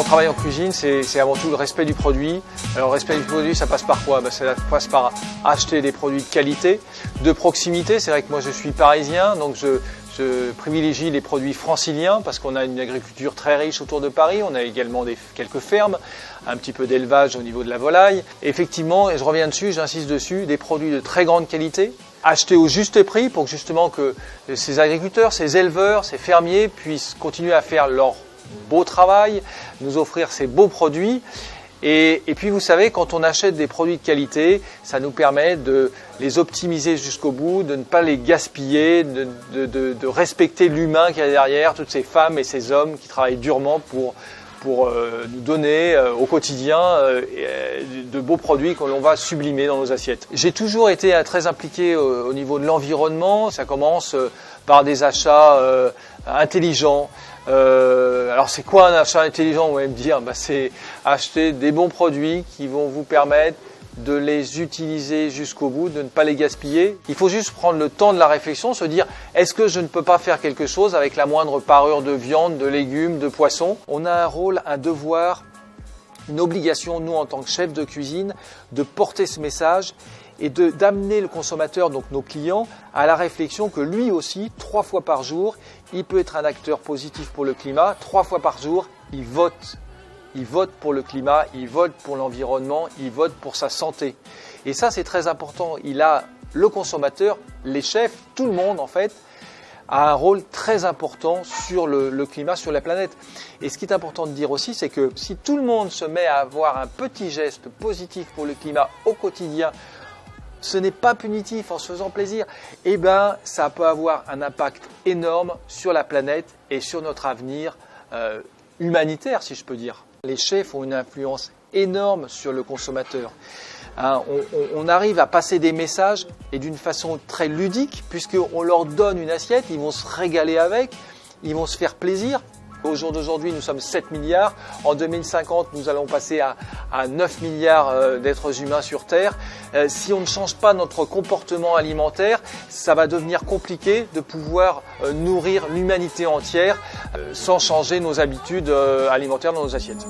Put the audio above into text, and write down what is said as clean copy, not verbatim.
travail en cuisine, c'est avant tout le respect du produit. Alors le respect du produit, ça passe par quoi? Ça passe par acheter des produits de qualité, de proximité. C'est vrai que moi je suis parisien, donc je privilégie les produits franciliens parce qu'on a une agriculture très riche autour de Paris. On a également quelques fermes, un petit peu d'élevage au niveau de la volaille. Et effectivement, et je reviens dessus, j'insiste dessus, des produits de très grande qualité, achetés au juste prix pour justement que ces agriculteurs, ces éleveurs, ces fermiers puissent continuer à faire leur beau travail, nous offrir ces beaux produits. Et puis vous savez, quand on achète des produits de qualité, ça nous permet de les optimiser jusqu'au bout, de ne pas les gaspiller, de respecter l'humain qu'il y a derrière, toutes ces femmes et ces hommes qui travaillent durement pour nous donner au quotidien de beaux produits que l'on va sublimer dans nos assiettes. J'ai toujours été très impliqué au niveau de l'environnement. Ça commence par des achats intelligents. Alors c'est quoi un achat intelligent? Vous allez me dire, c'est acheter des bons produits qui vont vous permettre de les utiliser jusqu'au bout, de ne pas les gaspiller. Il faut juste prendre le temps de la réflexion, se dire est-ce que je ne peux pas faire quelque chose avec la moindre parure de viande, de légumes, de poissons? On a un rôle, un devoir, une obligation, nous en tant que chefs de cuisine, de porter ce message et d'amener le consommateur, donc nos clients, à la réflexion que lui aussi, 3 fois par jour, il peut être un acteur positif pour le climat. 3 fois par jour, il vote. Il vote pour le climat, il vote pour l'environnement, il vote pour sa santé. Et ça, c'est très important. Le consommateur, les chefs, tout le monde en fait, a un rôle très important sur le climat, sur la planète. Et ce qui est important de dire aussi, c'est que si tout le monde se met à avoir un petit geste positif pour le climat au quotidien, ce n'est pas punitif, en se faisant plaisir, ça peut avoir un impact énorme sur la planète et sur notre avenir humanitaire, si je peux dire. Les chefs ont une influence énorme sur le consommateur. On arrive à passer des messages et d'une façon très ludique, puisqu'on leur donne une assiette, ils vont se régaler avec, ils vont se faire plaisir. Au jour d'aujourd'hui, nous sommes 7 milliards. En 2050, nous allons passer à 9 milliards d'êtres humains sur Terre. Si on ne change pas notre comportement alimentaire, ça va devenir compliqué de pouvoir nourrir l'humanité entière sans changer nos habitudes alimentaires dans nos assiettes.